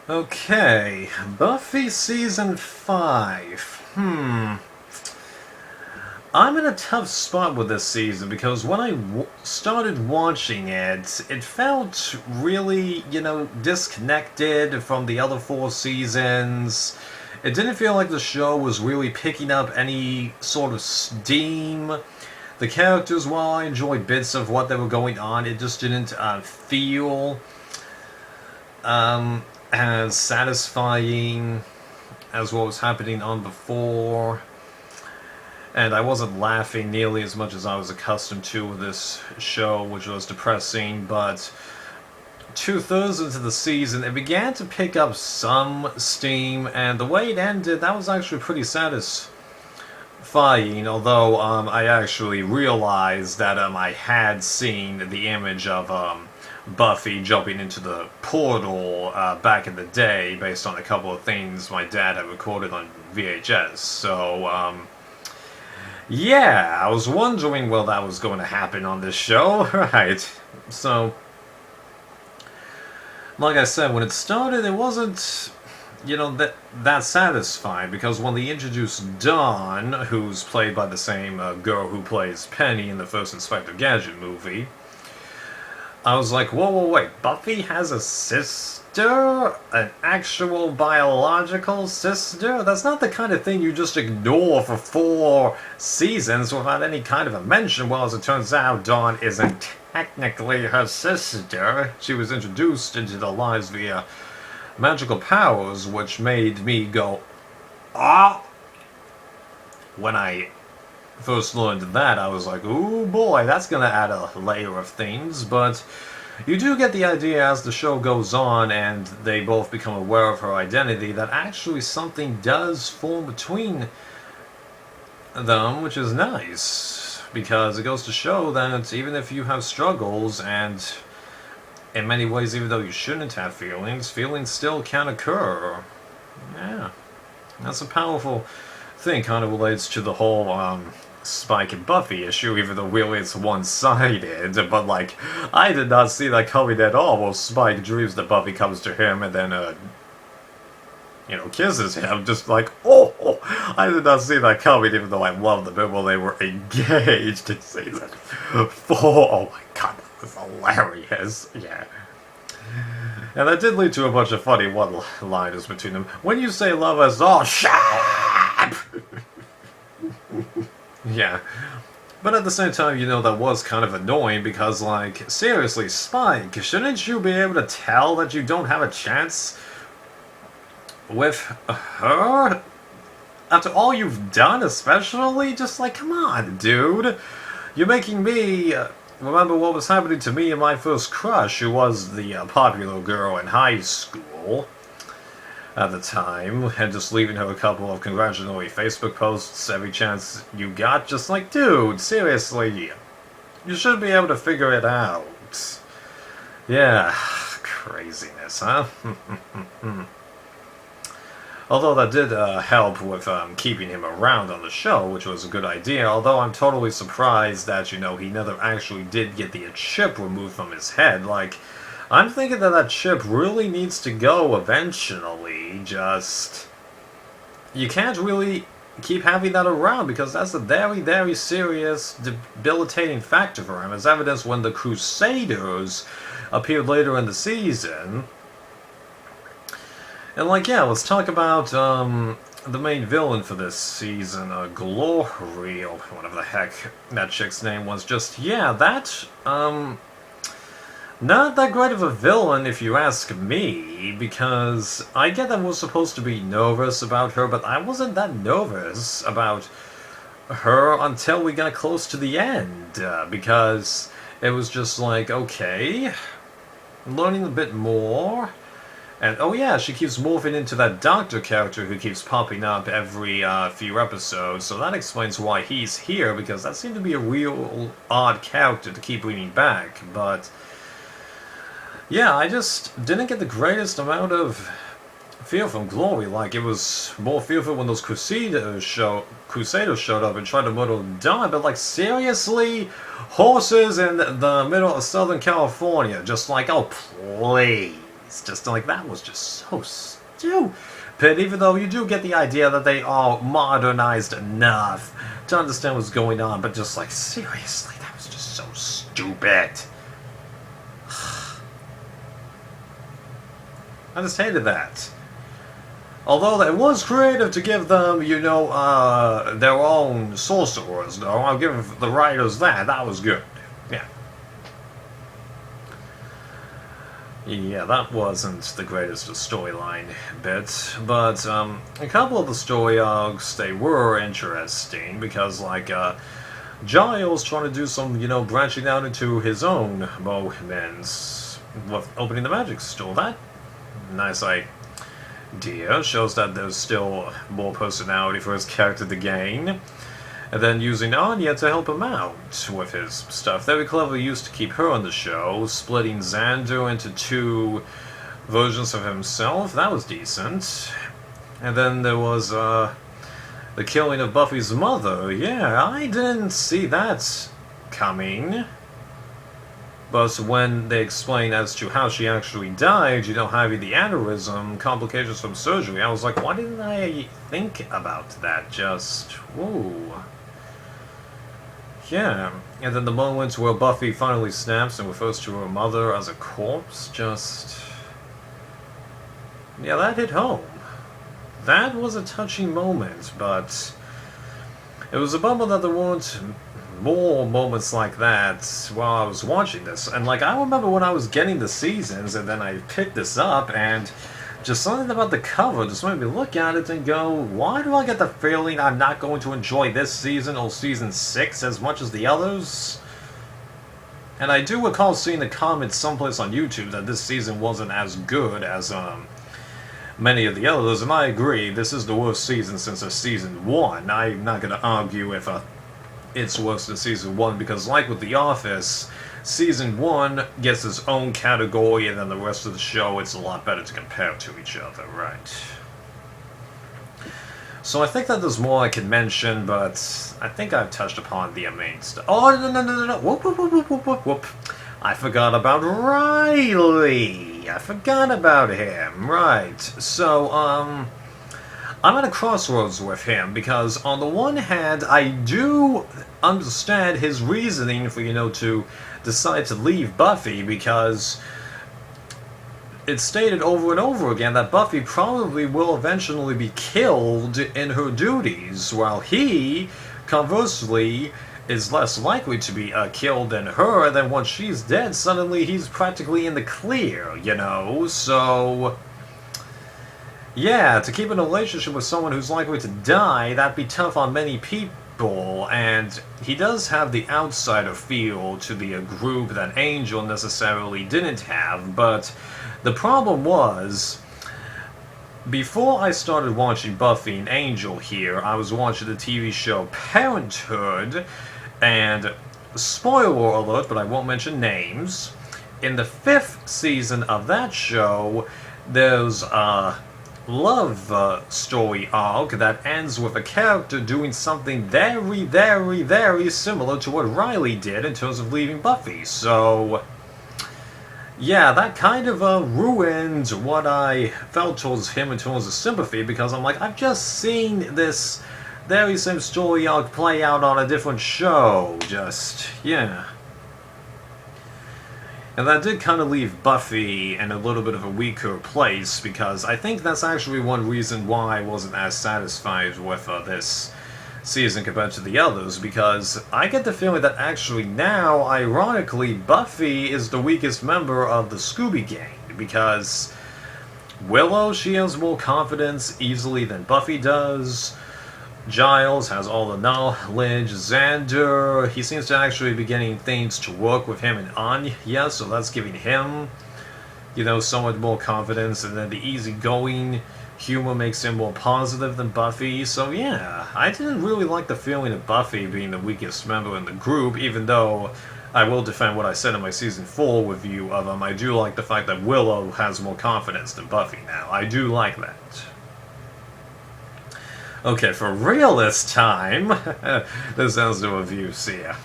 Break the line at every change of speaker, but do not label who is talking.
Okay, Buffy Season 5. I'm in a tough spot with this season because when I started watching it, it felt really, disconnected from the other four seasons. It didn't feel like the show was really picking up any sort of steam. The characters, while I enjoyed bits of what they were going on, it just didn't feel as satisfying as what was happening on before. And I wasn't laughing nearly as much as I was accustomed to with this show, which was depressing. But two-thirds into the season, it began to pick up some steam, and the way it ended, that was actually pretty satisfying. Although I actually realized that I had seen the image of Buffy jumping into the portal back in the day, based on a couple of things my dad had recorded on VHS. So. Yeah, I was wondering well that was going to happen on this show, right? So, like I said, when it started, it wasn't, that satisfying because when they introduced Dawn, who's played by the same girl who plays Penny in the first Inspector Gadget movie, I was like, whoa, wait, Buffy has a sister? An actual biological sister? That's not the kind of thing you just ignore for 4 seasons without any kind of a mention. Well, as it turns out, Dawn isn't technically her sister. She was introduced into their lives via magical powers, which made me go, ah! When I first learned that, I was like, ooh boy, that's gonna add a layer of things, but you do get the idea as the show goes on and they both become aware of her identity that actually something does form between them, which is nice, because it goes to show that even if you have struggles and in many ways, even though you shouldn't have feelings, feelings still can occur. Yeah, that's a powerful thing, kind of relates to the whole Spike and Buffy issue, even though really it's one-sided. But like, I did not see that coming at all. Well, Spike dreams that Buffy comes to him and then, kisses him. Just like, oh, I did not see that coming, even though I love the bit while they were engaged in season 4. Oh my god, that was hilarious. Yeah. And that did lead to a bunch of funny one-liners between them. When you say love us all, shut up! Yeah. But at the same time, that was kind of annoying because, like, seriously, Spike, shouldn't you be able to tell that you don't have a chance with her? After all you've done, especially? Just like, come on, dude. You're making me remember what was happening to me and my first crush, who was the popular girl in high school at the time, and just leaving her a couple of congratulatory Facebook posts every chance you got. Just like, dude, seriously, you should be able to figure it out. Yeah, craziness, huh? Although that did help with keeping him around on the show, which was a good idea. Although I'm totally surprised that, he never actually did get the chip removed from his head. Like, I'm thinking that chip really needs to go eventually. Just, you can't really keep having that around because that's a very, very serious, debilitating factor for him, as evidenced when the Crusaders appeared later in the season. And like, yeah, let's talk about the main villain for this season, Glory, or whatever the heck that chick's name was. Just, yeah, that, not that great of a villain, if you ask me, because I get that we're supposed to be nervous about her, but I wasn't that nervous about her until we got close to the end, because it was just like, okay, learning a bit more, and oh yeah, she keeps morphing into that doctor character who keeps popping up every few episodes, so that explains why he's here, because that seemed to be a real odd character to keep bringing back, but yeah, I just didn't get the greatest amount of fear from Glory. Like, it was more fearful when those Crusaders showed up and tried to murder Dawn, but like, seriously? Horses in the middle of Southern California, just like, oh please. It's just like, that was just so stupid, even though you do get the idea that they are modernized enough to understand what's going on, but just like, seriously, that was just so stupid. I just hated that. Although it was creative to give them, you know, their own sorcerers, though. I'll give the writers that. That was good. Yeah. Yeah, that wasn't the greatest storyline bit, but a couple of the story arcs, they were interesting, because, like, Giles trying to do some, you know, branching out into his own moments with opening the magic store. That nice idea. Shows that there's still more personality for his character to gain. And then using Anya to help him out with his stuff. Very clever use to keep her on the show, splitting Xander into two versions of himself. That was decent. And then there was the killing of Buffy's mother. Yeah, I didn't see that coming. But when they explain as to how she actually died, you know, having the aneurysm, complications from surgery, I was like, why didn't I think about that? Just, whoa. Yeah, and then the moments where Buffy finally snaps and refers to her mother as a corpse, just... yeah, that hit home. That was a touching moment, but... it was a bummer that there weren't more moments like that while I was watching this. And, like, I remember when I was getting the seasons, and then I picked this up, and just something about the cover just made me look at it and go, why do I get the feeling I'm not going to enjoy this season or season 6 as much as the others? And I do recall seeing the comments someplace on YouTube that this season wasn't as good as many of the others, and I agree, this is the worst season since season 1. I'm not going to argue if it's worse than season 1, because like with The Office, season 1 gets its own category, and then the rest of the show, it's a lot better to compare to each other, right? So I think that there's more I can mention, but I think I've touched upon the main stuff. Oh, no. Whoop, whoop, whoop, whoop, whoop, whoop. I forgot about Riley. I forgot about him, right. So, I'm at a crossroads with him, because on the one hand, I do understand his reasoning for, you know, to decide to leave Buffy, because it's stated over and over again that Buffy probably will eventually be killed in her duties, while he, conversely, is less likely to be killed than her. Then once she's dead, suddenly he's practically in the clear, you know, so... yeah, to keep in a relationship with someone who's likely to die, that'd be tough on many people, and he does have the outsider feel to the group that Angel necessarily didn't have, but the problem was, before I started watching Buffy and Angel here, I was watching the TV show Parenthood, and spoiler alert, but I won't mention names, in the 5th season of that show, there's a love story arc that ends with a character doing something very, very, very similar to what Riley did in terms of leaving Buffy. So, yeah, that kind of ruined what I felt towards him in terms of sympathy, because I'm like, I've just seen this very same story arc play out on a different show. Just, yeah. And that did kind of leave Buffy in a little bit of a weaker place, because I think that's actually one reason why I wasn't as satisfied with this season compared to the others, because I get the feeling that actually now, ironically, Buffy is the weakest member of the Scooby Gang, because Willow, she has more confidence easily than Buffy does. Giles has all the knowledge. Xander, he seems to actually be getting things to work with him and Anya, so that's giving him, you know, somewhat more confidence. And then the easygoing humor makes him more positive than Buffy. So yeah, I didn't really like the feeling of Buffy being the weakest member in the group, even though I will defend what I said in my Season 4 review of him. I do like the fact that Willow has more confidence than Buffy now. I do like that. Okay, for real this time, this ends the review. See ya.